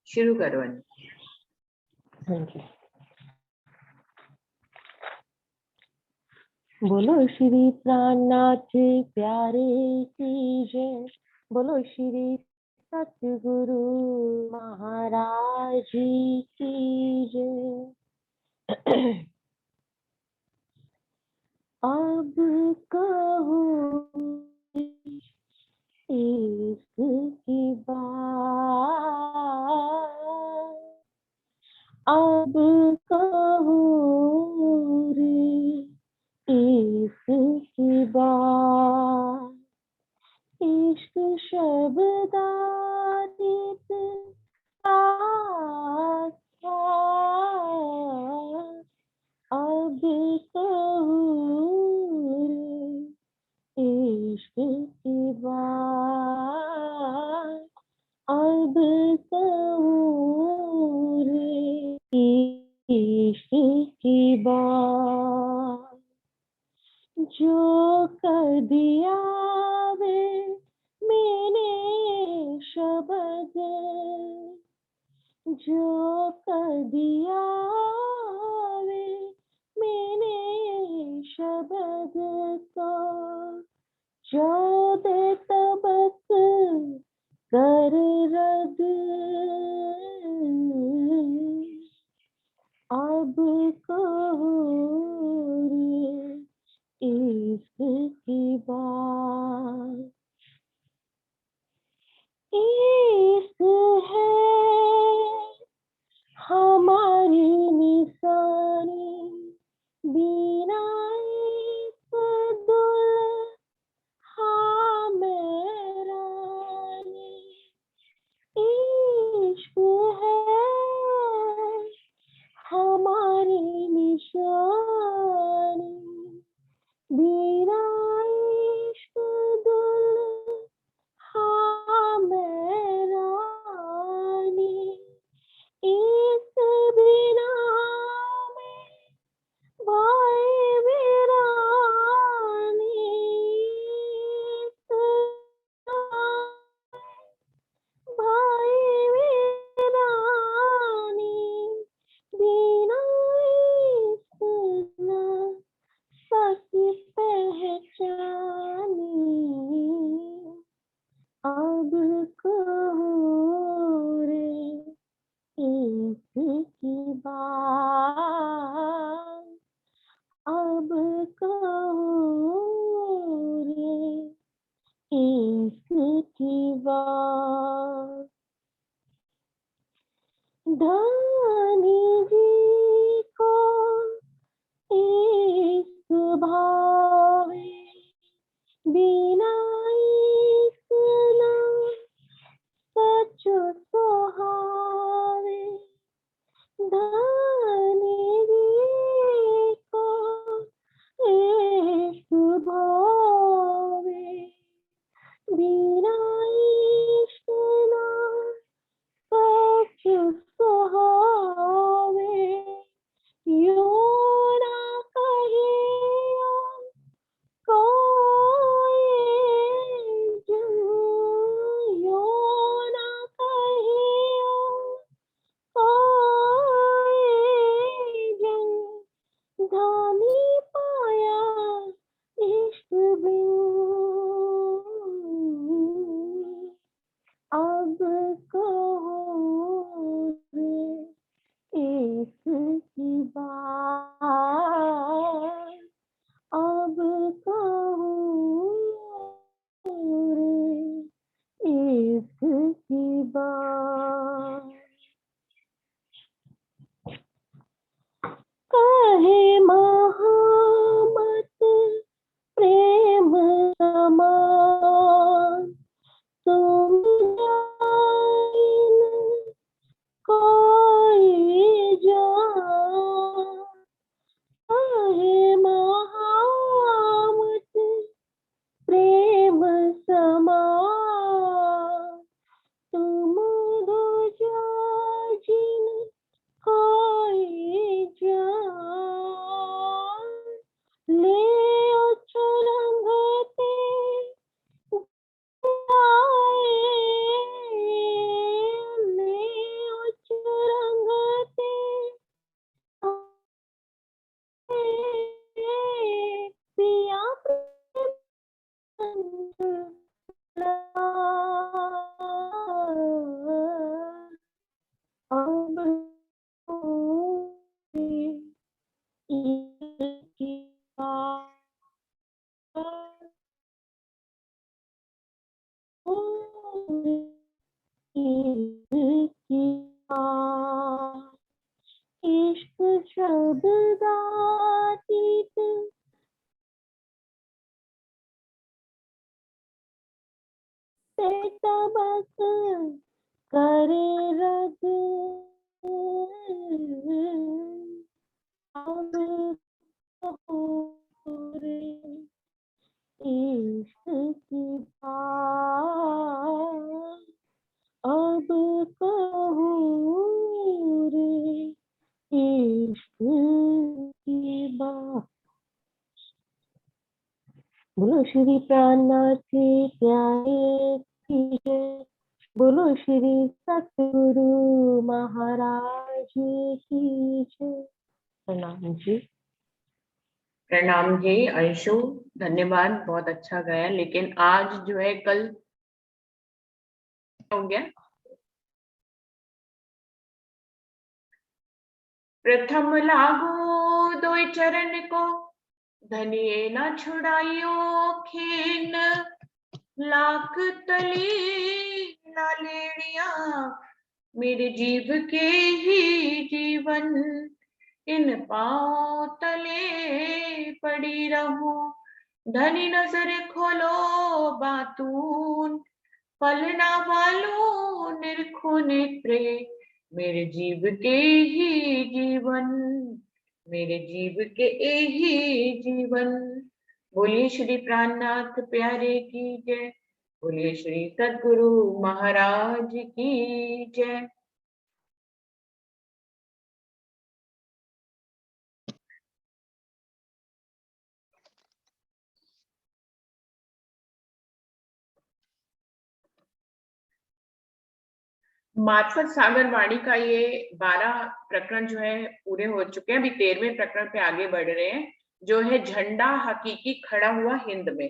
शुरू करो अनु। Thank you. बोलो श्री प्राणनाथ प्यारे की जय। बोलो श्री सतगुरु महाराज की जय। अब कहो इसकी बात, अब कहो रे इसकी बात। इश्क शब्दातीत आस्था, अब कहूँ रे इश्क की बात, अब कहूँ रे इश्क की बात। जो कर दिया वे मैंने शब्द, जो कर दिया वे मैंने शब्द को, जो दे तबक कर रद, अब कहो रे इसकी बात। इश्क है हमारी निशानी, बिना इश्क दुल्हा मेरा नहीं। इश्क है हमारी निशानी, बिना इश्क दुल्हा मेरा नहीं। इस बिना में भाई वीरानी, इस भाई वीरानी, बिना इश्क न सकी पहचानी। अब कहो रे इसकी बात, अब कहो रे इसकी बात। धनी जी को इश्क भावे, बिना इश्क न सच सुहावे। धनी जी को इश्क भावे, बिना इश्क न सच सुहावे। बस करे रग अब कहो रे इश्क की बात, अब कहो रे इश्क की बात। बोलो श्री प्राणनाथ के प्यारे की जय। बोलो श्री सतगुरु महाराज की जय। प्रणाम जी। प्रणाम जी अंशु, धन्यवाद, बहुत अच्छा गाया। लेकिन आज जो है कल हो गया। प्रथम लागू दो चरण को, धनिये न छुड़ाइयो खीन। लाख तली न लेड़िया, मेरे जीव के ही जीवन। इन पाँव तले पड़ी रहूं, धनी नजर खोलो बातून। पलना वालो निरखो नेत्रे, मेरे जीव के ही जीवन, मेरे जीव के ही जीवन। बोलिए श्री प्राणनाथ प्यारे की जय। बोलिए श्री सद्गुरु महाराज की जय। मार्फत सागर वाणी का ये 12 प्रकरण जो है पूरे हो चुके हैं। अभी 13वें प्रकरण पे आगे बढ़ रहे हैं, जो है झंडा हकीकी खड़ा हुआ हिंद में।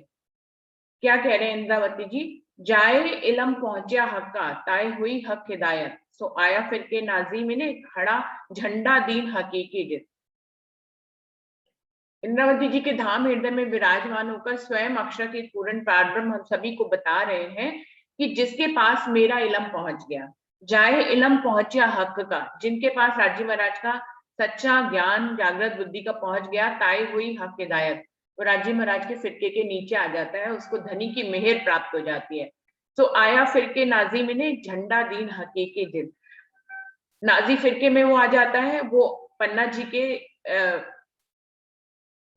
क्या कह रहे हैं इंद्रावती जी? जाए इलम पहुंचा हक्का, ताए हुई हक हिदायत। सो आया फिर के नाजी में ने खड़ा झंडा दीन हकीकी जित। इंद्रावती जी के धाम हृदय में विराजमान होकर स्वयं अक्षरतीत पूर्ण पारब्रह्म हम सभी को बता रहे हैं कि जिसके पास मेरा इलम पहुंच गया, जाए इलम पहुंचा हक का, जिनके पास राजी महाराज का सच्चा ज्ञान जागृत बुद्धि का पहुंच गया, ताई हुई हक हिदायत, तो राजी महाराज के फिरके के नीचे आ जाता है, उसको धनी की मेहर प्राप्त हो जाती है। तो आया फिरके नाजी में ने झंडा दीन हकीकी जिद। नाजी फिरके में वो आ जाता है, वो पन्ना जी के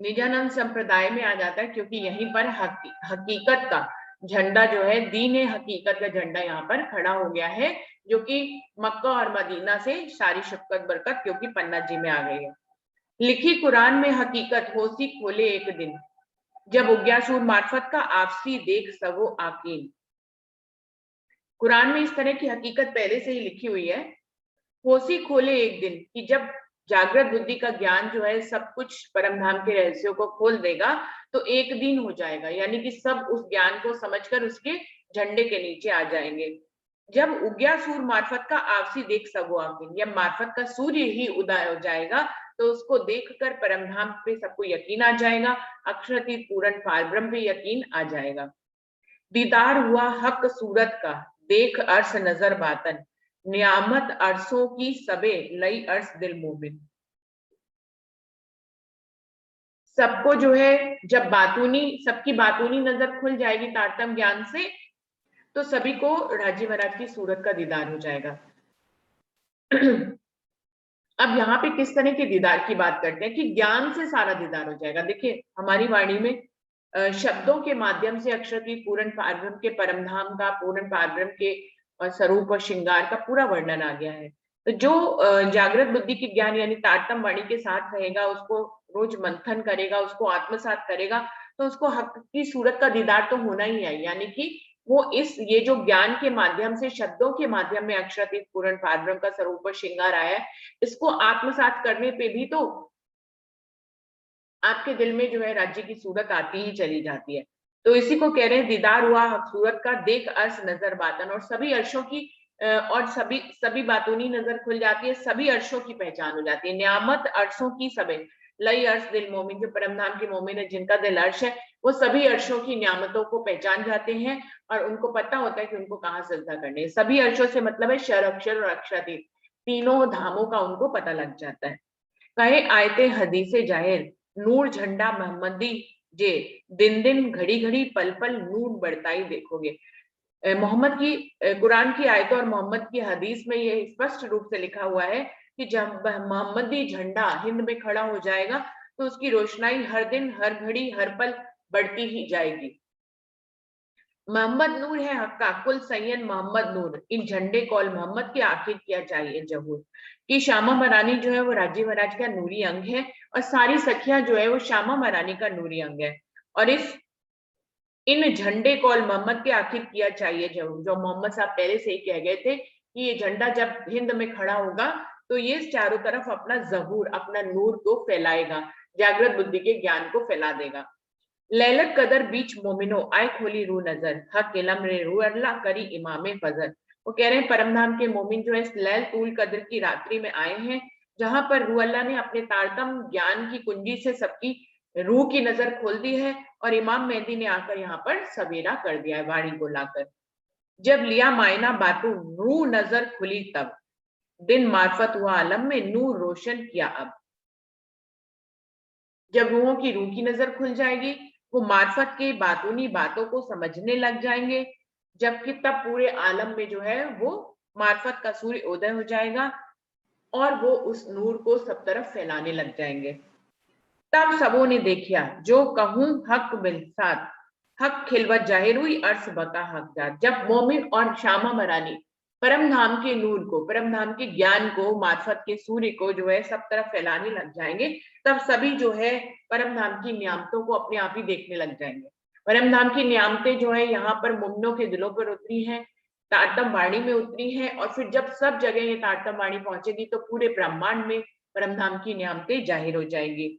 निजानंद संप्रदाय में आ जाता है, क्योंकि यहीं पर हकीकत का झंडा जो है, दीन हकीकत का झंडा यहाँ पर खड़ा हो गया है, जो कि मक्का और मदीना से सारी शफकत बरकत क्योंकि पन्ना जी में आ गई है। लिखी कुरान में हकीकत होसी खोले एक दिन, जब उग्यासूर मार्फत का आपसी देख सवो आकीन। कुरान में इस तरह की हकीकत पहले से ही लिखी हुई है। होसी खोले एक दिन, कि जब जागृत बुद्धि का ज्ञान जो है सब कुछ परम धाम के रहस्यों को खोल देगा, तो एक दिन हो जाएगा, यानी कि सब उस ज्ञान को समझकर उसके झंडे के नीचे आ जाएंगे। जब उग्या सूर मार्फत का आपसी देख सको आखिर, या मार्फत का सूर्य ही उदय हो जाएगा, तो उसको देखकर परम धाम पे सबको यकीन आ जाएगा, अक्षरातीत पूर्ण पारब्रह्म पे यकीन आ जाएगा। दीदार हुआ हक सूरत का, देख अर्श नजर बातन, नियामत अरसों की सबे, लई अर्श दिल मोमिन। सबको जो है जब सबकी बातूनी नजर खुल जाएगी तारतम ज्ञान से, तो सभी को राजी महाराज की सूरत का दीदार हो जाएगा। अब यहाँ पे किस तरह के दीदार की बात करते हैं कि ज्ञान से सारा दीदार हो जाएगा। देखिए हमारी वाणी में शब्दों के माध्यम से अक्षरातीत पूर्ण पारब्रह्म के परमधाम का, पूर्ण पारब्रह्म के स्वरूप और श्रृंगार का पूरा वर्णन आ गया है। तो जो जागृत बुद्धि की ज्ञान यानी तारतम वाणी के साथ रहेगा, उसको रोज मंथन करेगा, उसको आत्मसात करेगा, तो उसको हक की सूरत का दीदार तो होना ही है। यानी कि वो ये जो ज्ञान के माध्यम से, शब्दों के माध्यम में अक्षरातीत पूर्ण पारब्रह्म का स्वरूप और श्रृंगार आया है, इसको आत्मसात करने पे भी तो आपके दिल में जो है राज्य की सूरत आती ही चली जाती है। तो इसी को कह रहे हैं दीदार हुआ सूरत का, देख अर्श नजर बातन, और सभी अर्शों की और सभी बातूनी नजर खुल जाती है, सभी अर्शों की पहचान हो जाती है। नियामत अर्शों की सबे, लई अर्श दिल मोमिन, जो परमधाम के मोमिन है जिनका दिल अर्श है, वो सभी अर्शों की नियामतों को पहचान जाते हैं और उनको पता होता है कि उनको कहाँ सजदा करने है। सभी अर्शों से मतलब है शर अक्षर और अक्षरातीत, तीनों धामों का उनको पता लग जाता है। कहे आयते हदीसे जाहिर, नूर झंडा मोहम्मदी जे, दिन दिन घड़ी घड़ी पल पल नूर बढ़ताई देखोगे। मोहम्मद की कुरान की आयतों और मोहम्मद की हदीस में ये स्पष्ट रूप से लिखा हुआ है कि जब मोहम्मदी झंडा हिंद में खड़ा हो जाएगा तो उसकी रोशनाई हर दिन, हर घड़ी, हर पल बढ़ती ही जाएगी। मोहम्मद नूर है हक का कुल सैयद मोहम्मद नूर, इन झंडे कौल मोहम्मद के आखिर किया चाहिए जहूर। कि श्यामा मरानी जो है वो राजीव महाराज का नूरी अंग है और सारी सखियां जो है वो श्यामा मरानी का नूरी अंग है। और इन झंडे कौल मोहम्मद के आखिर किया चाहिए जहूर, जो मोहम्मद साहब पहले से ही कह गए थे कि ये झंडा जब हिंद में खड़ा होगा तो ये चारों तरफ अपना जहूर, अपना नूर को फैलाएगा, जागृत बुद्धि के ज्ञान को फैला देगा। लैलत कदर बीच मोमिनो आए खोली रू नजर, हक इलम रे रू अल्लाह करी इमामे फजर। वो कह रहे हैं परमधाम के मोमिन जो है इस लैल तूल कदर की रात्रि में आए हैं, जहां पर रू अल्लाह ने अपने तारतम ज्ञान की कुंजी से सबकी रूह की नजर खोल दी है और इमाम मेहदी ने आकर यहाँ पर सवेरा कर दिया है वाणी को लाकर। जब लिया मायना बातू रूह नजर खुली तब, दिन मार्फत हुआ आलम में नूर रोशन किया अब। जब रूहों की रूह की नजर खुल जाएगी, वो मार्फत के बातूनी बातों को समझने लग जाएंगे, जबकि तब पूरे आलम में जो है वो मार्फत का सूर्य उदय हो जाएगा और वो उस नूर को सब तरफ फैलाने लग जाएंगे। तब सबों ने देखिया जो कहूं हक बिलसात, हक खिलवत जाहिर हुई अर्श बका हक जात। जब मोमिन और श्यामा मरानी परम धाम के नूर को, परम धाम के ज्ञान को, मार्फत के सूर्य को जो है सब तरफ फैलाने लग जाएंगे, तब सभी जो है परम धाम की नियामतों को अपने आप ही देखने लग जाएंगे। परम धाम की नियामतें जो है यहाँ पर मुमिनों के दिलों पर उतरी हैं, तारतम वाणी में उतरी है, और फिर जब सब जगह ये तारतम वाणी पहुंचेगी तो पूरे ब्रह्मांड में परम धाम की नियामतें जाहिर हो जाएंगी।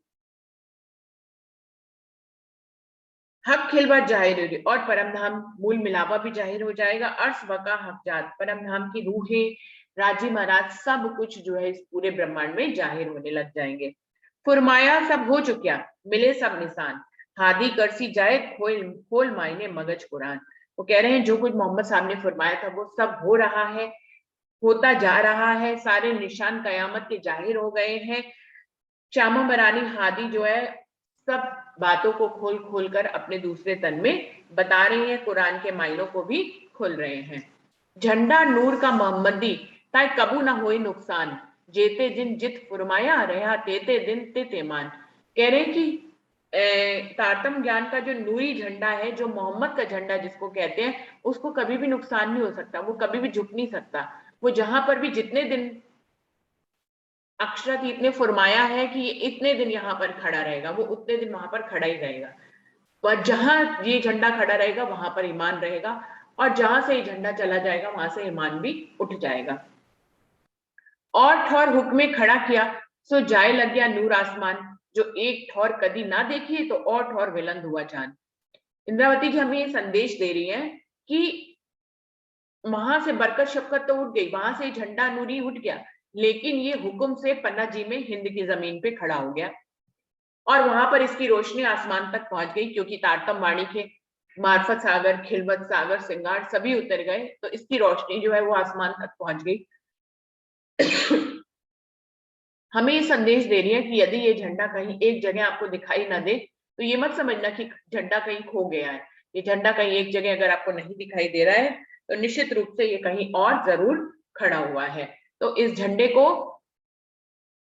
हक खिलवा जाहिर और परमधाम मूल मिलावा भी जाहिर हो जाएगा। अर्श बका हकजात, परमधाम की रूहें, राजी महाराज, सब कुछ जो है इस पूरे ब्रह्मांड में जाहिर होने लग जाएंगे। फुरमाया सब हो चुका, मिले सब निशान, हादी करसी जाए खोल खोल मायने मगज कुरान। वो कह रहे हैं जो कुछ मोहम्मद साहब ने फरमाया था वो सब हो रहा है, होता जा रहा है, सारे निशान कयामत के जाहिर हो गए हैं। श्यामा मरानी हादी जो है सब बातों को खोल खोल कर अपने दूसरे तन में बता रही हैं, कुरान के मायनों को भी खोल रहे हैं। झंडा नूर का मोहम्मदी ताए कबू ना होए नुकसान, जेते दिन जित फुरमाया रहा तेते दिन तेमान। कह रहे हैं कि तारतम ज्ञान का जो नूरी झंडा है, जो मोहम्मद का झंडा जिसको कहते हैं, उसको कभी भी नुकसान नहीं हो सकता, वो कभी भी झुक नहीं सकता। वो जहां पर भी जितने दिन अक्षरतीत ने फरमाया है कि ये इतने दिन यहाँ पर खड़ा रहेगा, वो उतने दिन वहां पर खड़ा ही रहेगा। पर जहां ये झंडा खड़ा रहेगा वहां पर ईमान रहेगा, और जहां से ये झंडा चला जाएगा वहां से ईमान भी उठ जाएगा। और ठौर हुक्मे खड़ा किया सो जाए लग गया नूर आसमान, जो एक ठौर कदी ना देखिए तो और ठौर विलंद हुआ चांद। इंद्रावती जी हमें ये संदेश दे रही है कि वहां से बरकत शफकत तो उठ गई, वहां से झंडा नूरी उठ गया, लेकिन ये हुक्म से पन्ना जी में हिंद की जमीन पे खड़ा हो गया और वहां पर इसकी रोशनी आसमान तक पहुंच गई, क्योंकि तारतम वाणी के मार्फत सागर, खिलवत सागर, सिंगार सभी उतर गए, तो इसकी रोशनी जो है वो आसमान तक पहुंच गई। हमें ये संदेश दे रही है कि यदि ये झंडा कहीं एक जगह आपको दिखाई ना दे तो ये मत समझना कि झंडा कहीं खो गया है। ये झंडा कहीं एक जगह अगर आपको नहीं दिखाई दे रहा है तो निश्चित रूप से ये कहीं और जरूर खड़ा हुआ है। तो इस झंडे को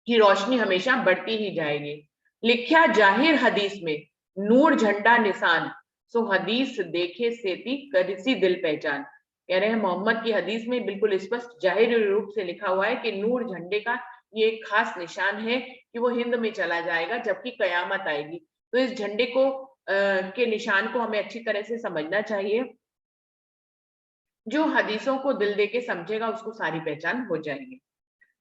की रोशनी हमेशा बढ़ती ही जाएगी। लिखा जाहिर हदीस में नूर झंडा निशान, सो हदीस देखे सेती करसी दिल पहचान। कह रहे हैं मोहम्मद की हदीस में बिल्कुल स्पष्ट जाहिर रूप से लिखा हुआ है कि नूर झंडे का ये एक खास निशान है कि वो हिंद में चला जाएगा जबकि कयामत आएगी। तो इस झंडे को के निशान को हमें अच्छी तरह से समझना चाहिए। जो हदीसों को दिल दे के समझेगा उसको सारी पहचान हो जाएगी।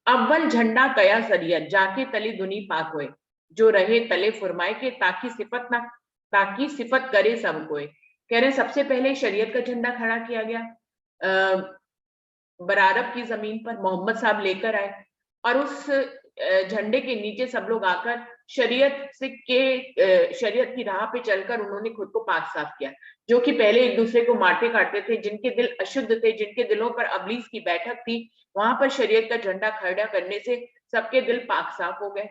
अव्वल झंडा कया सरियत जाके तली दुनी पाक होए, जो रहे तले फुरमाए के ताकि सिफत करे सब कोई। कह रहे हैं सबसे पहले शरीयत का झंडा खड़ा किया गया, बरारब की जमीन पर मोहम्मद साहब लेकर आए और उस झंडे के नीचे सब लोग आकर शरीयत की राह पे चलकर उन्होंने खुद को पाक साफ किया। जो कि पहले एक दूसरे को मारते काटते थे, जिनके दिल अशुद्ध थे, जिनके दिलों पर अबलीस की बैठक थी, वहां पर शरीयत का झंडा खड़ा करने से सबके दिल पाक साफ हो गए।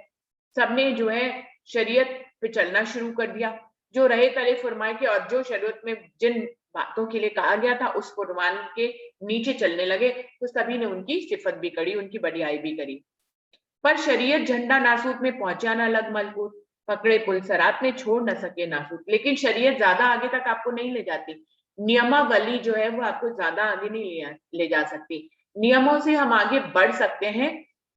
सबने जो है शरीयत पे चलना शुरू कर दिया। जो रहे तले फरमाए के और जो शरीयत में जिन बातों के लिए कहा गया था उस फुरमान के नीचे चलने लगे, तो सभी ने उनकी सिफत भी करी, उनकी बड़ाई भी करी। पर शरीयत झंडा नासूत में पहुंचा न लग मलकूत, पकड़े पुलसरात ने छोड़ न सके नासूत। लेकिन शरीयत ज्यादा आगे तक आपको नहीं ले जाती, नियमावली जो है वो आपको ज्यादा आगे नहीं ले जा सकती। नियमों से हम आगे बढ़ सकते हैं,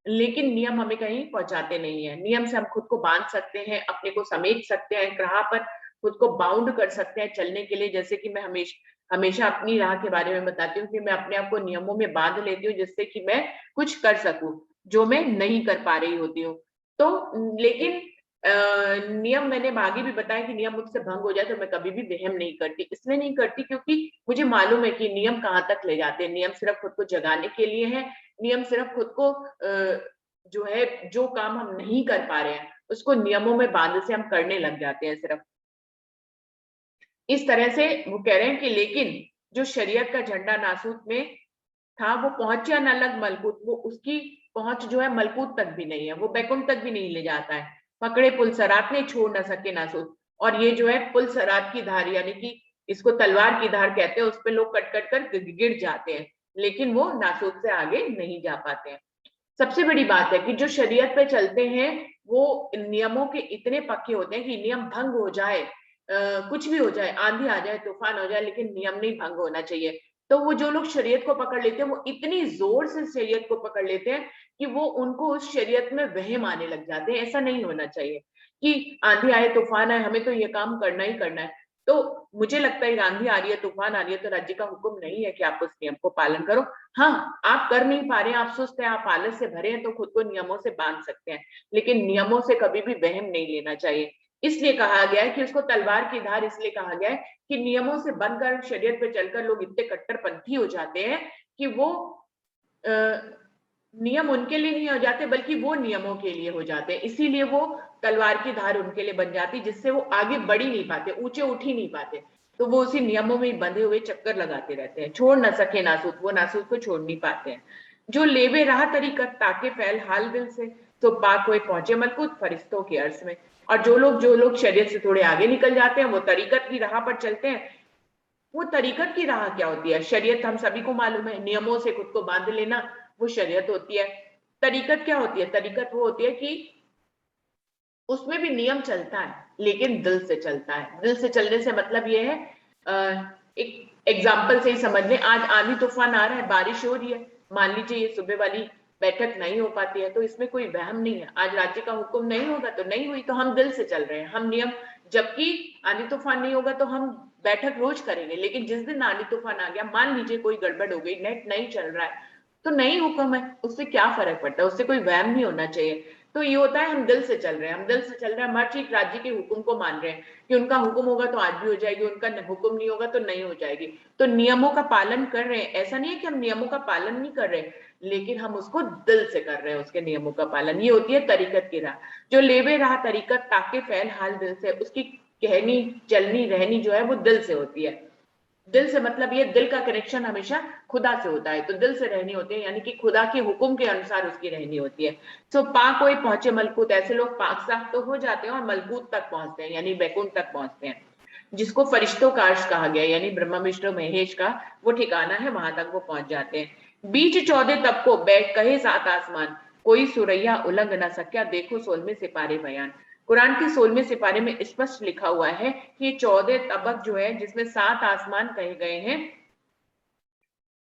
लेकिन नियम हमें कहीं पहुंचाते नहीं है। नियम से हम खुद को बांध सकते हैं, अपने को समेट सकते हैं, राह पर खुद को बाउंड कर सकते हैं चलने के लिए। जैसे कि मैं हमेशा हमेशा अपनी राह के बारे में बताती हूँ कि मैं अपने आप को नियमों में बांध लेती हूँ, जिससे कि मैं कुछ कर सकूं जो मैं नहीं कर पा रही होती हूँ। तो लेकिन नियम मैंने आगे भी बताया कि नियम मुझसे भंग हो जाए तो मैं कभी भी वहम नहीं करती। इसलिए नहीं करती क्योंकि मुझे मालूम है कि नियम कहाँ तक ले जाते हैं। नियम सिर्फ खुद को जगाने के लिए है। नियम सिर्फ खुद को जो है, जो काम हम नहीं कर पा रहे हैं उसको नियमों में बांध से हम करने लग जाते हैं सिर्फ। इस तरह से वो कह रहे हैं कि लेकिन जो शरीयत का झंडा नासूत में था वो पहुंचा न लग मलकूत, वो उसकी पहुंच जो है मलकूत तक भी नहीं है, वो बैकुंठ तक भी नहीं ले जाता है। पकड़े पुलसरात ने छोड़ न सके नासूत। और ये जो है पुलसरात की धार, यानी कि इसको तलवार की धार कहते हैं, उस पे लोग कट कट कर गिर जाते हैं, लेकिन वो नासूत से आगे नहीं जा पाते हैं। सबसे बड़ी बात है कि जो शरीयत पे चलते हैं वो नियमों के इतने पक्के होते हैं कि नियम भंग हो जाए, कुछ भी हो जाए, आंधी आ जाए, तूफान हो जाए, लेकिन नियम नहीं भंग होना चाहिए। तो वो जो लोग शरीयत को पकड़ लेते हैं वो इतनी जोर से शरीयत को पकड़ लेते हैं कि वो उनको उस शरीयत में वहम आने लग जाते हैं। ऐसा नहीं होना चाहिए कि आंधी आए तूफान आए हमें तो ये काम करना ही करना है। तो मुझे लगता है आंधी आ रही है तूफान आ रही है तो राज्य का हुक्म नहीं है कि आप उस नियम को पालन करो। हाँ, आप कर नहीं पा रहे हैं, आप सुस्त हैं, आप आलस से भरे हैं, तो खुद को नियमों से बांध सकते हैं, लेकिन नियमों से कभी भी वहम नहीं लेना चाहिए। इसलिए कहा गया है कि उसको तलवार की धार, इसलिए कहा गया है कि नियमों से बनकर शरीयत पे चलकर लोग इतने कट्टरपंथी हो जाते हैं कि वो नियम उनके लिए नहीं हो जाते बल्कि वो नियमों के लिए हो जाते हैं। इसीलिए वो तलवार की धार उनके लिए बन जाती, जिससे वो आगे बढ़ ही नहीं पाते, ऊंचे उठ ही नहीं पाते। तो वो उसी नियमों में बंधे हुए चक्कर लगाते रहते हैं, छोड़ ना सके नासूत, वो नासूत को छोड़ नहीं पाते हैं। जो लेवे राह तरीकत ताके फैल हाल दिल से, तो पाक हुए पहुंचे मलकूत फरिश्तों के अर्श में। और जो लोग शरीयत से थोड़े आगे निकल जाते हैं, वो तरीकत की राह पर चलते हैं। वो तरीकत की राह क्या होती है? शरीयत हम सभी को मालूम है, नियमों से खुद को बांध लेना वो शरीयत होती है। तरीकत क्या होती है? तरीकत वो होती है कि उसमें भी नियम चलता है लेकिन दिल से चलता है। दिल से चलने से मतलब ये है, एक एग्जाम्पल से ही समझ लें, आज आंधी तूफान आ रहा है, बारिश हो रही है, मान लीजिए ये सुबह वाली बैठक नहीं हो पाती है, तो इसमें कोई वहम नहीं है। आज राज्य का हुक्म नहीं होगा तो नहीं हुई, तो हम दिल से चल रहे हैं, हम नियम, जबकि आंधी तूफान नहीं होगा तो हम बैठक रोज करेंगे, लेकिन जिस दिन आंधी तूफान आ गया, मान लीजिए कोई गड़बड़ हो गई, नेट नहीं चल रहा है, तो नहीं हुक्म है, उससे क्या फर्क पड़ता है, उससे कोई वहम नहीं होना चाहिए। तो ये होता है हम दिल से चल रहे हैं, हम दिल से चल रहे हैं, हर चीज राज्य के हुक्म को मान रहे हैं कि उनका हुक्म होगा तो आज भी हो जाएगी, उनका हुक्म नहीं होगा तो नहीं हो जाएगी। तो नियमों का पालन कर रहे हैं, ऐसा नहीं है कि हम नियमों का पालन नहीं कर रहे, लेकिन हम उसको दिल से कर रहे हैं, उसके नियमों का पालन। ये होती है तरीकत की राह। जो लेवे राह तरीकत ताके फैल हाल दिल से, उसकी कहनी चलनी रहनी जो है वो दिल से होती है। दिल से मतलब ये दिल का कनेक्शन हमेशा खुदा से होता है, तो दिल से रहनी होती है, यानी कि खुदा के हुक्म के अनुसार उसकी रहनी होती है। तो पाक कोई पहुंचे मलकूत, ऐसे लोग पाक साफ तो हो जाते हैं और मलकूत तक पहुंचते हैं, यानी बैकुंठ तक पहुंचते हैं, जिसको फरिश्तों का अर्श कहा गया, यानी ब्रह्मा विष्णु महेश का वो ठिकाना है, वहां तक वो पहुंच जाते हैं। बीच 14 तबको बैठ कहे सात आसमान, कोई सुरैया उलंग न सका, देखो 16वें सिपारे बयान। कुरान के 16वें सिपारे में स्पष्ट लिखा हुआ है कि 14 तबक जो है जिसमें 7 आसमान कहे गए हैं,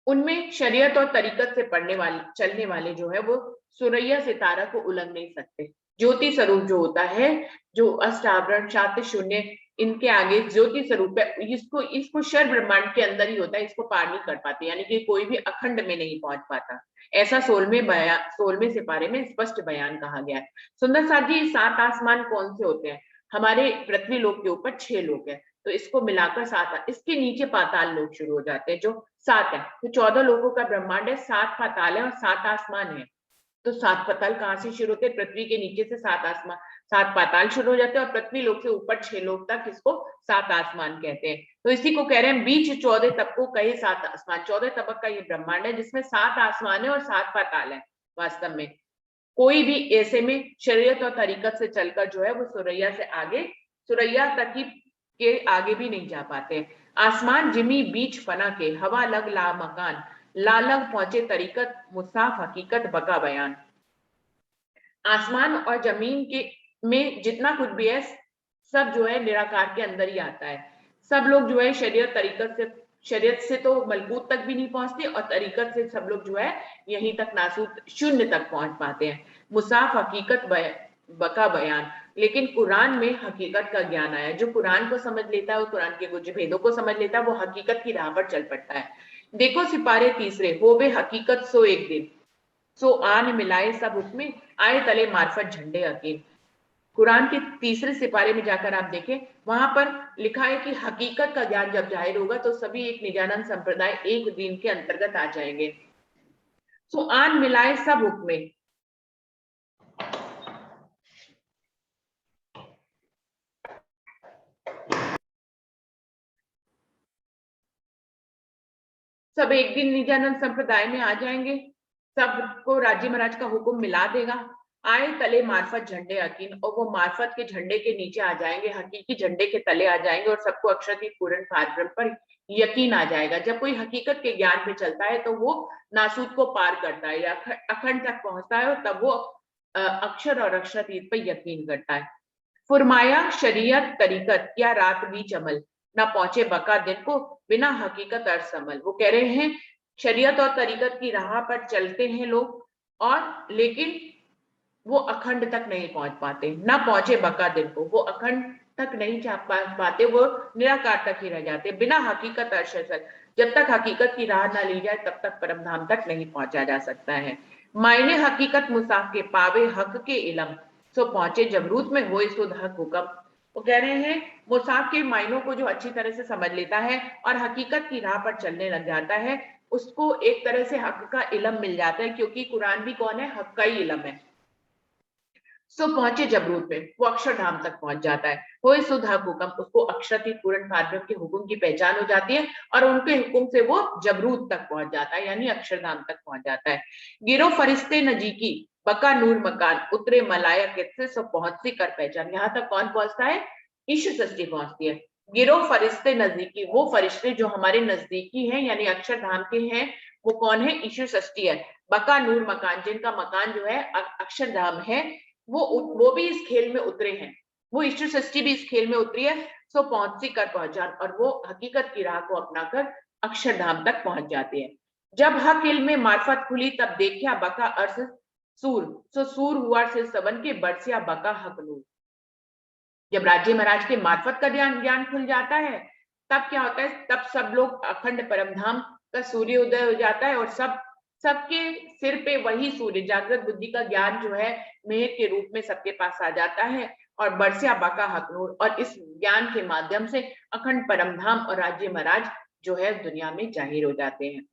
उनमें शरीयत और तरीकत से पढ़ने वाले चलने वाले जो है वो सुरैया सितारा को उलंघ नहीं सकते। ज्योति स्वरूप जो होता है, जो अष्टावरण शांति शून्य, इनके आगे ज्योति स्वरूप है, इसको इसको शर ब्रह्मांड के अंदर ही होता है, इसको पार नहीं कर पाते, यानी कि कोई भी अखंड में नहीं पहुंच पाता। ऐसा 16वें सिपारे में स्पष्ट बयान कहा गया है। सुंदर साथ जी, 7 आसमान कौन से होते हैं? हमारे पृथ्वी लोक के ऊपर 6 लोक है, तो इसको मिलाकर 7, इसके नीचे पाताल लोक शुरू हो जाते हैं जो 7 है। तो 14 लोगों का ब्रह्मांड है, 7 पाताल है और 7 आसमान है। तो 7 पाताल कहाँ से शुरू होते हैं? पृथ्वी के नीचे से 7 आसमान, 7 पाताल शुरू हो जाते हैं, और पृथ्वी लोक से ऊपर 6 लोक तक इसको 7 आसमान कहते हैं। तो इसी को कह रहे हैं बीच 14 तबकों कहे 7 आसमान। 14 तबक का ये ब्रह्मांड है जिसमें 7 आसमान है और 7 पाताल है। वास्तव में कोई भी ऐसे में शरीयत और तरीकत से चलकर जो है वो सुरैया से आगे, सुरैया तक ही के आगे भी नहीं जा पाते। आसमान जिमी बीच फना के, हवा लग ला मकान, ला लग पहुंचे तरीकत, मुसाफ हकीकत बका बयान। आसमान और जमीन के में जितना कुछ भी है सब जो है निराकार के अंदर ही आता है। सब लोग जो है शरीयत से तो मलकूत तक भी नहीं पहुंचते, और तरीकत से सब लोग जो है यहीं तक नासूत शून्य तक पहुंच पाते हैं। मुसाफ हकीकत बका बयान, लेकिन कुरान में हकीकत का ज्ञान आया। जो कुरान को समझ लेता है, वो कुरान के कुछ भेदों को समझ लेता है, वो हकीकत की राह पर चल पड़ता है। देखो सिपारे तीसरे, हो बे हकीकत सो एक दिन, सो आन मिलाए सब हुक्म, आए तले मार्फत झंडे यकीन। कुरान के तीसरे सिपारे में जाकर आप देखें, वहां पर लिखा है कि हकीकत का ज्ञान जब जाहिर होगा तो सभी एक निजानंद संप्रदाय एक दीन के अंतर्गत आ जाएंगे। सो आन मिलाए सब हुक्म, सब एक दिन निजानंद संप्रदाय में आ जाएंगे, सबको राजी महाराज का हुक्म मिला देगा। आए तले मार्फत झंडे यकीन, और वो मार्फत के झंडे के नीचे आ जाएंगे, हकीकी झंडे के तले आ जाएंगे, और सबको अक्षर पूर्ण पारब्रह्म पर यकीन आ जाएगा। जब कोई हकीकत के ज्ञान पे चलता है तो वो नासूद को पार करता है या अखंड तक पहुंचता है, और तब वो अक्षर और अक्षरातीत पर यकीन करता है। फुरमाया शरीयत तरीकत क्या रात बीच अमल, ना पहुंचे बका दिन को बिना हकीकत अर्स अमल। वो कह रहे हैं शरीयत और तरीकत की राह पर चलते हैं लोग, और लेकिन वो अखंड तक नहीं पहुंच पाते, ना पहुंचे बका दिन को, वो अखंड तक नहीं जा पाते, वो निराकार तक ही रह जाते बिना हकीकत अर्श असल। जब तक हकीकत की राह ना ली जाए तब तक परम धाम तक नहीं पहुंचा जा सकता है। मायने हकीकत मुसाफ के पावे हक के इलम, सो पहुंचे जबरूत में होए सुध हक हुक्म। वो कह रहे हैं मुसाफ के मायनों को जो अच्छी तरह से समझ लेता है और हकीकत की राह पर चलने लग जाता है, उसको एक तरह से हक का इलम मिल जाता है, क्योंकि कुरान भी कौन है, हक का ही इलम है। सो पहुंचे जबरूत में, वो अक्षरधाम तक पहुंच जाता है। वो सुध हक हुक्म, उसको अक्षरातीत पूर्ण पारब्रह्म के हुक्म की पहचान हो जाती है, और उनके हुक्म से वो जबरूत तक पहुंच जाता है, यानी अक्षरधाम तक पहुंच जाता है। गिरो फरिश्ते नजीकी बका नूर मकान, उतरे मलाया कितसे सो पहुंच सी कर पहचान। यहाँ तक कौन पहुंचता है, ईश्वर सृष्टि पहुंचती है। गिरो फरिश्ते नजदीकी, वो फरिश्ते जो हमारे नजदीकी हैं यानी अक्षरधाम के हैं, वो कौन है, ईश्वर सृष्टि है। बका नूर मकान, जिनका मकान जो है अक्षरधाम है, वो भी इस खेल में उतरे हैं, वो ईश्वर सृष्टि भी इस खेल में उतरी है। सो पहुंच सी कर पहचान, और वो हकीकत की राह को अपनाकर अक्षरधाम तक पहुंच जाते हैं। जब हक इल्म में मार्फत खुली तब देखा बका अर्श सूर, सो सूर हुआ से सबन के बरसिया बका हक नूर। जब राज्य महाराज के मार्फत का ज्ञान खुल जाता है, तब क्या होता है, तब सब लोग अखंड परमधाम का सूर्य उदय हो जाता है, और सबके सिर पे वही सूर्य जागृत बुद्धि का ज्ञान जो है मेहर के रूप में सबके पास आ जाता है, और बरसिया बाका हकनूर, और इस ज्ञान के माध्यम से अखंड परमधाम और राज्य महाराज जो है दुनिया में जाहिर हो जाते हैं।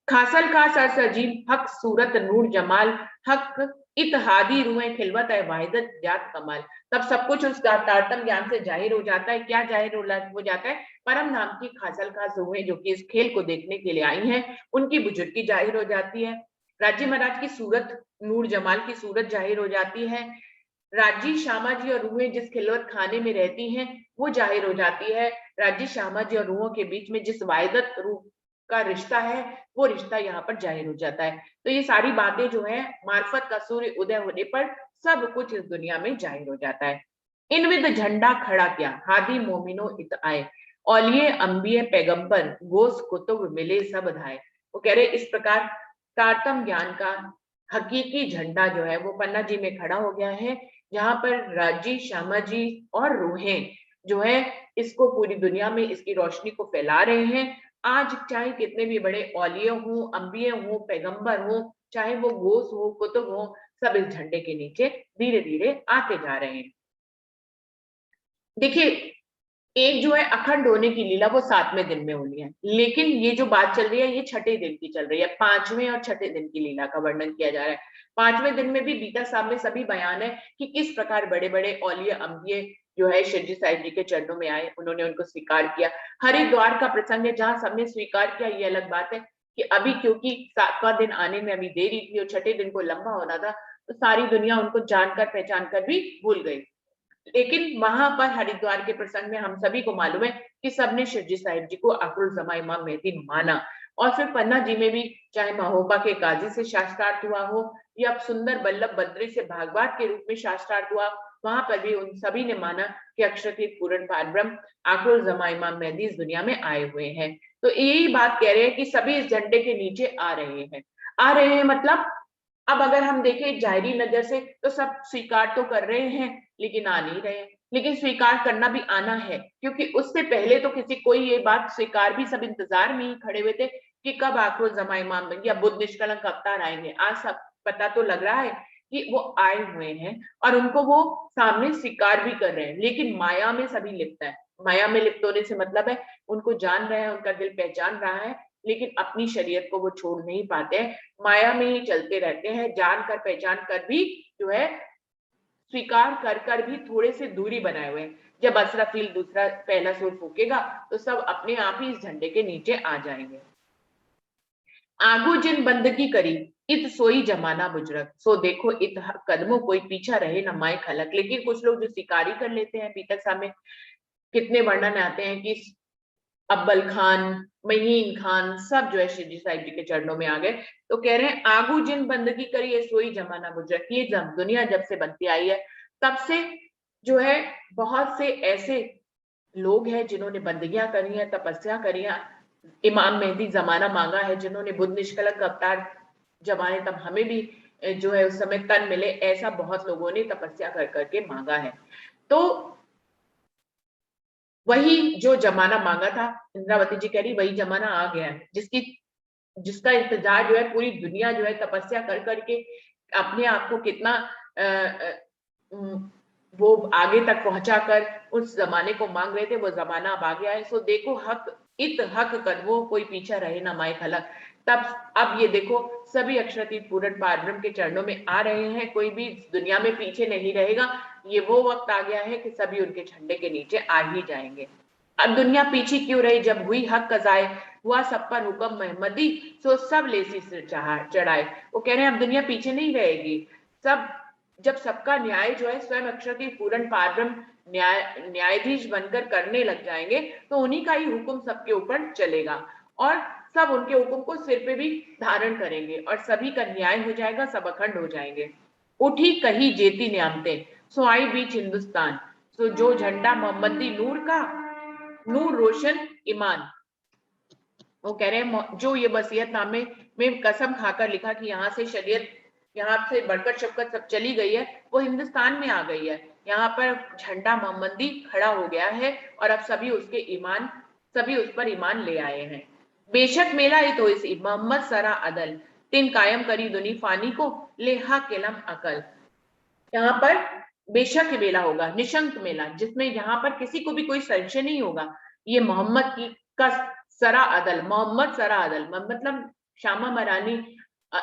खासल खास सरसजीम हक सूरत नूर जमाल, हक इत्हादी रूहें खिलवत है वाहिदत जात कमाल। तब सब कुछ उस तारतम ज्ञान से जाहिर हो जाता है। क्या जाहिर हो जाता है, परम नाम की खासल खास रूहें जो कि इस खेल को देखने के लिए आई हैं, उनकी बुजुर्गी जाहिर हो जाती है। राज्य महाराज की सूरत नूर जमाल की सूरत जाहिर हो जाती है। राजी श्यामा जी और रूहें जिस खिलवत खाने में रहती हैं वो जाहिर हो जाती है। राजी श्यामा जी और रूहों के बीच में जिस वाहिदत रूप का रिश्ता है, वो रिश्ता यहाँ पर जाहिर हो जाता है। तो ये सारी बातें जो है मार्फत का सूर्य उदय होने पर सब कुछ इस दुनिया में जाहिर हो जाता है। इन विद झंडा खड़ा किया हादी मोमिनो इत आए, औलिये अंबिये पैगंबर गोस कुतुब मिले सब धाए। वो कह रहे इस प्रकार तारतम ज्ञान का हकीकी झंडा जो है वो पन्ना जी में खड़ा हो गया है, जहां पर राजी श्यामा जी और रूहें जो है इसको पूरी दुनिया में इसकी रोशनी को फैला रहे हैं। आज चाहे कितने भी बड़े औलिये हों, अंबिये हों, पैगंबर हों, चाहे वो गोस हो, कुतुब हो, सब इस झंडे के नीचे धीरे धीरे आते जा रहे हैं। देखिए, एक जो है अखंड होने की लीला वो 7वें दिन में होनी है, लेकिन ये जो बात चल रही है ये छठे दिन की चल रही है। 5वें और छठे दिन की लीला का वर्णन किया जा रहा है। 5वें दिन में भी बीता साहब में सभी बयान है कि किस प्रकार बड़े बड़े औलिये अंबिये जो है शिवजी साहिब जी के चरणों में आए, उन्होंने उनको स्वीकार किया। हरिद्वार का प्रसंग है जहां सबने स्वीकार किया। ये अलग बात है कि अभी क्योंकि 7वां दिन आने में अभी देरी थी और छठे दिन को लंबा होना था, तो सारी दुनिया उनको जानकर पहचान कर भी भूल गई। लेकिन वहां पर हरिद्वार के प्रसंग में हम सभी को मालूम है कि सबने शिवजी साहिब जी को आखरुल ज़मा इमाम मेहदी माना। और फिर पन्ना जी में भी चाहे महोबा के काजी से शास्त्रार्थ हुआ हो या सुंदर बल्लभ बद्री से भागवत के रूप में शास्त्रार्थ हुआ, वहां पर भी उन सभी ने माना कि अक्षरतीर्थ पूर्ण पारब्रह्म आखरुल ज़मा इमाम मेहदी इस दुनिया में आए हुए हैं। तो यही बात कह रहे हैं कि सभी इस झंडे के नीचे आ रहे हैं। आ रहे हैं मतलब अब अगर हम देखें जाहिरी नजर से तो सब स्वीकार तो कर रहे हैं लेकिन आ नहीं रहे हैं। लेकिन स्वीकार करना भी आना है, क्योंकि उससे पहले तो किसी कोई ये बात स्वीकार भी सब इंतजार में ही खड़े हुए थे कि कब आखिर जमा इमाम या बुद्ध निष्कलंक अवतार आएंगे। आज सब पता तो लग रहा है कि वो आए हुए हैं और उनको वो सामने स्वीकार भी कर रहे हैं, लेकिन माया में सभी लिप्त है। माया में लिप्त होने से मतलब है उनको जान रहे हैं, उनका दिल पहचान रहा है, लेकिन अपनी शरीयत को वो छोड़ नहीं पाते हैं, माया में ही चलते रहते हैं, जानकर पहचान कर भी जो है स्वीकार कर कर भी थोड़े से दूरी बनाए हुए हैं। जब असराफील दूसरा पहला सुर फूकेगा तो सब अपने आप ही इस झंडे के नीचे आ जाएंगे। आगू जिन बंदगी करी इत सोई जमाना बुजरक, सो देखो इत कदमों कोई पीछा रहे न माए खलक। लेकिन कुछ लोग जो शिकारी कर लेते हैं, पीतक सामने कितने वर्णन आते हैं कि अब्बल खान, महीन खान सब जो है शिवजी साहिब जी के चरणों में आ गए। तो कह रहे हैं आगू जिन बंदगी करी है सोई जमाना गुजर। ये जब दुनिया जब से बनती आई है तब से जो है बहुत से ऐसे लोग हैं जिन्होंने बंदगियां करी है, तपस्या करी है, इमाम मेहदी जमाना मांगा है, जिन्होंने बुद्ध निष्कलंक अवतार जमाने तब हमें भी जो है उस समय तन मिले, ऐसा बहुत लोगों ने तपस्या कर करके मांगा है। तो वही जो जमाना मांगा था, इंद्रावती जी कह रही वही जमाना आ गया है, जिसका इंतजार जो है पूरी दुनिया जो है तपस्या कर करके अपने आप को कितना अ, अ, वो आगे तक पहुंचा कर उस जमाने को मांग रहे थे, वो जमाना अब आ गया है। सो देखो हक इत हक कदमों कोई पीछा रहे ना माए खलक। तब अब ये देखो सभी अक्षरातीत पूर्ण पारब्रह्म के चरणों में आ रहे हैं, कोई भी दुनिया में पीछे नहीं रहेगा। ये वो वक्त आ गया है कि सभी उनके झंडे के नीचे आ ही जाएंगे। अब दुनिया पीछे क्यों रही, जब हुई हक कजाए हुआ सब पर हुक्म महमदी, सो सब लेसी सिर चढ़ाए। वो कह रहे हैं अब दुनिया पीछे नहीं रहेगी, सब जब सबका न्याय जो है स्वयं अक्षरातीत पूर्ण पारब्रह्म न्यायाधीश बनकर करने लग जाएंगे, तो उन्हीं का ही हुक्म सबके ऊपर चलेगा और सब उनके हुक्म को सिर पे भी धारण करेंगे और सभी का न्याय हो जाएगा, सब अखंड हो जाएंगे। उठी कही जेती न्यामते सो आई बीच हिंदुस्तान, सो जो झंडा मोहम्मदी नूर का नूर रोशन ईमान। वो कह रहे हैं जो ये वसीयतनामे में कसम खाकर लिखा कि यहाँ से शरीयत, यहाँ से बढ़कर शफकत सब चली गई है, वो हिंदुस्तान में आ गई है। यहाँ पर झंडा मोहम्मदी खड़ा हो गया है और अब सभी उसके ईमान, सभी उस पर ईमान ले आए हैं। बेशक मेला ही तो इस मोहम्मद सरा अदल तिन कायम करी दुनी फानी को लेहा केलम अकल। यहाँ पर बेशक मेला होगा, निशंक मेला, जिसमें यहाँ पर किसी को भी कोई संशय नहीं होगा। ये मोहम्मद की का सरा अदल, मोहम्मद सरा अदल मतलब श्यामा मरानी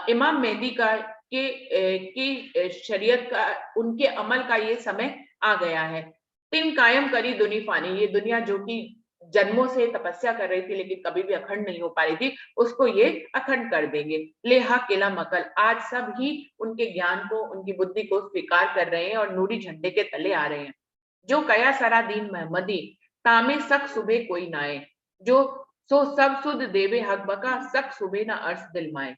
इमाम मेहदी का की शरीयत का, उनके अमल का ये समय आ गया है। तिन कायम करी दुनी फानी, ये दुनिया जो कि जन्मों से तपस्या कर रही थी लेकिन कभी भी अखंड नहीं हो पा रही थी, उसको ये अखंड कर देंगे। लेहा किला मकल, आज सब ही उनके ज्ञान को, उनकी बुद्धि को स्वीकार कर रहे हैं और नूरी झंडे के तले आ रहे हैं। जो कया सरा दीन महमदी तामे सक सुबह कोई नाए, जो सो सब सुध देवे हक बका सक सुबह ना अर्श दिल माए।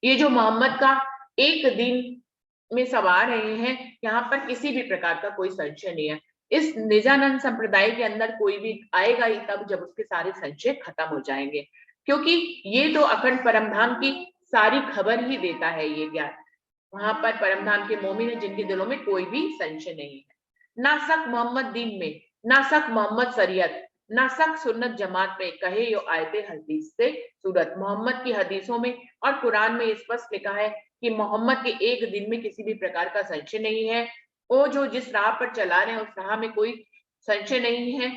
ये जो मोहम्मद का एक दिन में सब आ रहे हैं, यहाँ पर किसी भी प्रकार का कोई संशय नहीं है। इस निजानंद संप्रदाय के अंदर कोई भी आएगा ही तब जब उसके सारे संशय खत्म हो जाएंगे, क्योंकि ये तो अखंड परमधाम की सारी खबर ही देता है ये ज्ञान। वहां पर परमधाम के मोमिन है जिनके दिलों में कोई भी संशय नहीं है। ना शक मोहम्मद दीन में, ना शक मोहम्मद शरीयत, ना शक सुन्नत जमात में, कहे यो आयते हदीस से सूरत। मोहम्मद की हदीसों में और कुरान में स्पष्ट लिखा है कि मोहम्मद के एक दिन में किसी भी प्रकार का संशय नहीं है। वो जो जिस राह पर चला रहे हैं उस राह में कोई संशय नहीं है।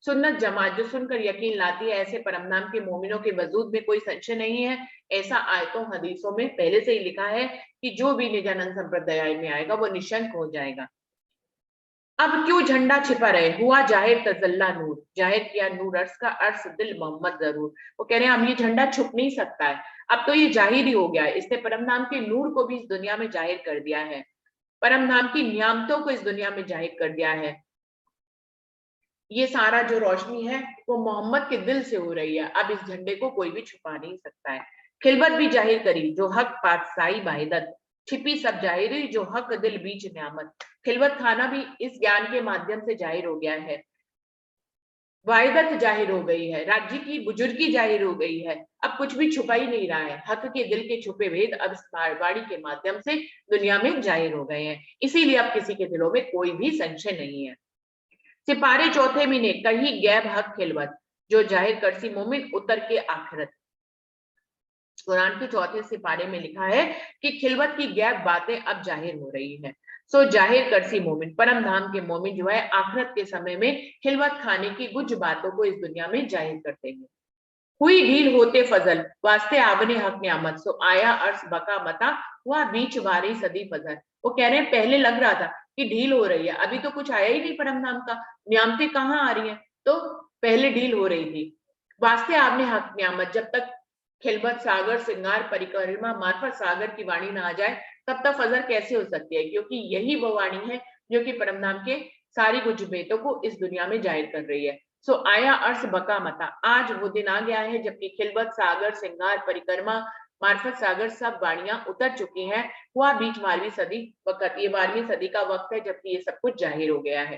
सुन्नत जमात जो सुनकर यकीन लाती है, ऐसे परमनाम के मोमिनों के वजूद में कोई संशय नहीं है। ऐसा आयतों हदीसों में पहले से ही लिखा है कि जो भी निजानंद संप्रदाय में आएगा वो निशंक हो जाएगा। अब क्यों झंडा छिपा रहे, हुआ जाहिर तजल्ला नूर, जाहिर किया नूर अर्श का, अर्श दिल मोहम्मद जरूर। वो कह रहे हैं अब ये झंडा छुप नहीं सकता है, अब तो ये जाहिर ही हो गया है, इसने परम नाम के नूर को भी इस दुनिया में जाहिर कर दिया है। परम धाम की नियामतों को इस दुनिया में जाहिर कर दिया है। ये सारा जो रोशनी है वो मोहम्मद के दिल से हो रही है। अब इस झंडे को कोई भी छुपा नहीं सकता है। खिलबत भी जाहिर करी जो हक पातशाही वाहिदत, छिपी सब जाहिर जो हक दिल बीच नियामत। खिलवत खाना भी इस ज्ञान के माध्यम से जाहिर हो गया है। वाहिदत जाहिर हो गई है, राज्य की बुजुर्गी जाहिर हो गई है। अब कुछ भी छुपा ही नहीं रहा है। हक के दिल के छुपे भेद अब इस वाणी के माध्यम से दुनिया में जाहिर हो गए हैं। इसीलिए अब किसी के दिलों में कोई भी संशय नहीं है। सिपारे चौथे महीने कहीं गैब हक खिलवत, जो जाहिर करसी मोमिन उतर के आखिरत। कुरान के चौथे सिपारे में लिखा है कि खिलवत की गैब बातें अब जाहिर हो रही है। सो जाहिर करसी मोमिन, परम धाम के मोमिन जो है आखिरत के समय में खिलवत खाने की कुछ बातों को इस दुनिया में जाहिर करते हैं। हुई ढील होते फजल वास्ते आबने हक नियामत, सो आया अर्श बका मता हुआ बीच वारी सदी फजल। वो कह रहे हैं पहले लग रहा था कि ढील हो रही है, अभी तो कुछ आया ही नहीं परम धाम का, नियामतें कहाँ आ रही हैं, तो पहले ढील हो रही थी। वास्ते आपने हक नियामत, जब तक खिलबत सागर श्रृंगार परिक्रमा मार्फत सागर की वाणी ना आ जाए तब तक फजर कैसे हो सकती है, क्योंकि यही वो वाणी है जो कि परम धाम के सारी कुछ बेतों को इस दुनिया में जाहिर कर रही है। सो आया अर्श बका मता, आज वो दिन आ गया है जबकि खिलबत सागर श्रृंगार परिक्रमा मार्फत सागर सब वाणियां उतर चुकी हैं। हुआ बीच 12वीं सदी वक्त, ये 12वीं सदी का वक्त है जबकि ये सब कुछ जाहिर हो गया है।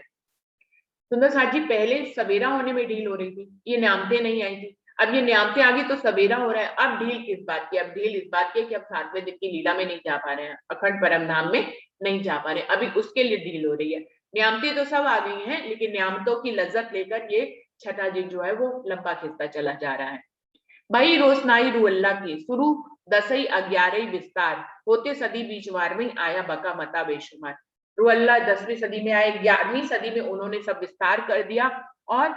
सुंदर साथ जी, पहले सवेरा होने में ढील हो रही थी, ये नियामतें नहीं आई थी। अब ये नियामतें आ गई तो सवेरा हो रहा है। अब ढील किस बात की? अब ढील इस बात की है कि अब 7वें दिन की लीला में नहीं जा पा रहे हैं, अखंड परम धाम में नहीं जा पा रहे, अभी उसके लिए ढील हो रही है। नियामतें तो सब आ गई हैं, लेकिन नियामतों की लज्जत लेकर ये छठा दिन जो है वो लंबा खिंचता चला जा रहा है। भाई रोशनाई रू अल्लाह की शुरू दसई 11 विस्तार, होते सदी बीचवार में आया बका मता बेशुमार। रू अल्लाह 10वीं सदी में आए, 11वीं सदी में उन्होंने सब विस्तार कर दिया और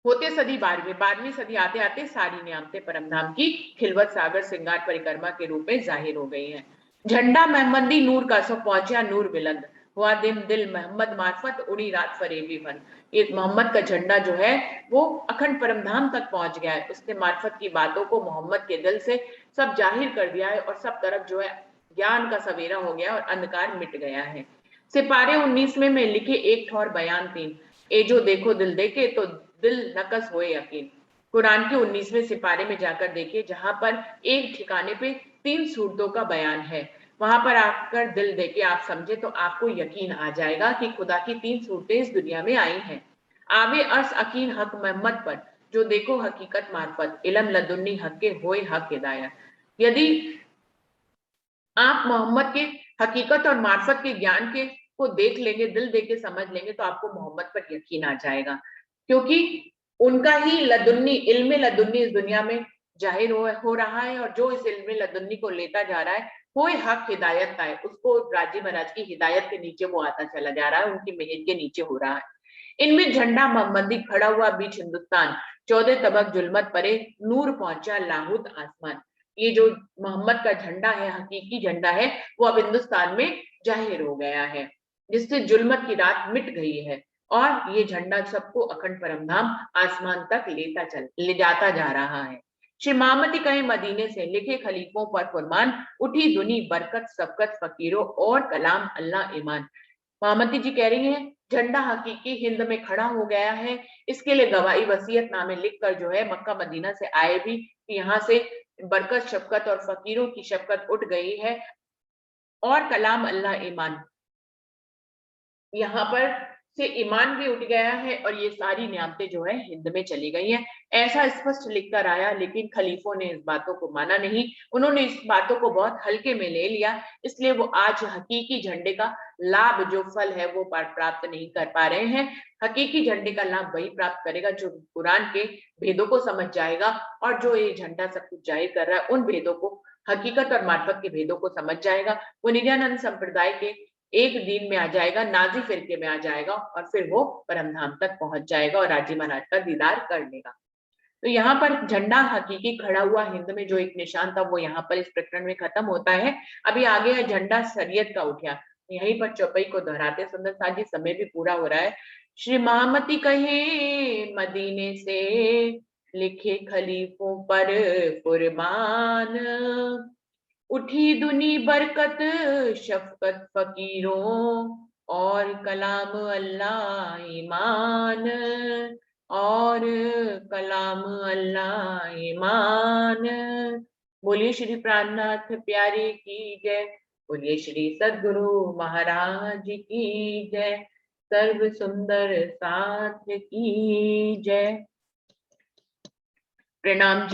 होते सदी 12वीं सदी आते आते सारी नियामतें परमधाम की खिलवत सागर श्रृंगार परिक्रमा के रूप में जाहिर हो गई हैं। झंडा मोहम्मदी नूर का सो पहुंचा नूर बुलंद, हुआ दिन दिल मोहम्मद मार्फत उड़ी रात फरेबी फन। ये मोहम्मद का झंडा जो है वो अखंड परमधाम तक पहुंच गया है। उसने मार्फत की बातों को मोहम्मद के दिल से सब जाहिर कर दिया है और सब तरफ जो है ज्ञान का सवेरा हो गया और अंधकार मिट गया है। सिपारे 19वें में लिखे एक ठौर बयान 3, ए जो देखो दिल देखे तो दिल नकस होए यकीन। कुरान के 19वें सिपारे में जाकर देखिए, जहां पर एक ठिकाने पे 3 सूरतों का बयान है। वहां पर आकर दिल देके आप समझे तो आपको यकीन आ जाएगा कि खुदा की 3 सूरतें इस दुनिया में आई हैं। आवे अर्स अकीन हक मोहम्मद पर, जो देखो हकीकत मार्फत इलम लदुन्नी हक के होए हक हिदायत। यदि आप मोहम्मद के हकीकत और मार्फत के ज्ञान के को देख लेंगे, दिल देख के समझ लेंगे, तो आपको मोहम्मद पर यकीन आ जाएगा, क्योंकि उनका ही लदुन्नी इल्म लदुन्नी इस दुनिया में जाहिर हो रहा है। और जो इस इल्म लदुन्नी को लेता जा रहा है वो हक हिदायत का है, उसको राजी महाराज की हिदायत के नीचे वो आता चला जा रहा है, उनकी मेहर के नीचे हो रहा है। इनमें झंडा मोहम्मदी खड़ा हुआ बीच हिंदुस्तान, 14 तबक जुल्मत परे नूर पहुंचा लाहूत आसमान। ये जो मोहम्मद का झंडा है, हकीकी झंडा है, वो अब हिंदुस्तान में जाहिर हो गया है, जिससे जुल्मत की रात मिट गई है और ये झंडा सबको अखंड परमधाम आसमान तक ले जाता जा रहा है। श्री मामती कहे मदीने से लिखे खलीफों पर फरमान, उठी दुनी बरकत सबकत फकीरों और कलाम अल्लाह ईमान। मामती जी कह रही हैं झंडा हकीकी हिंद में खड़ा हो गया है। इसके लिए गवाही वसीयत नामे लिखकर जो है मक्का मदीना से आए भी कि यहाँ से बरकत शफकत और फकीरों की शफकत उठ गई है और कलाम अल्लाह ईमान, यहाँ पर से ईमान भी उठ गया है और ये सारी नियामतें जो है हिंद में चली गई हैं। ऐसा स्पष्ट लिखकर आया, लेकिन खलीफों ने इस बातों को माना नहीं। उन्होंने इस बातों को बहुत हल्के में ले लिया, इसलिए वो आज हकीकी झंडे का लाभ जो फल है वो प्राप्त नहीं कर पा रहे हैं। हकीकी झंडे का लाभ वही प्राप्त करेगा जो कुरान के भेदों को समझ जाएगा और जो ये झंडा सब कुछ जाहिर कर रहा है उन भेदों को, हकीकत और मार्फत के भेदों को समझ जाएगा। वो नित्यानंद संप्रदाय के एक दिन में आ जाएगा, नाजी फिरके में आ जाएगा और फिर वो परमधाम तक पहुंच जाएगा और राजी महाराज का दीदार कर लेगा। तो यहाँ पर झंडा हकीकी खड़ा हुआ हिंद में जो एक निशान था वो यहाँ पर इस प्रकरण में खत्म होता है। अभी आगे है झंडा शरीयत का उठिया। यहीं पर चौपाई को दोहराते सुंदर साथ जी, समय भी पूरा हो रहा है। श्री महामती कहे मदीने से लिखे खलीफों पर फुरमान, उठी दुनी बरकत शफकत फकीरों, और कलाम अल्लाह ईमान, और कलाम अल्लाह ईमान। बोलिए श्री प्राणनाथ प्यारे की जय। बोलिए श्री सद्गुरु महाराज की जय। सर्व सुंदर साथ की जय। प्रणाम जी।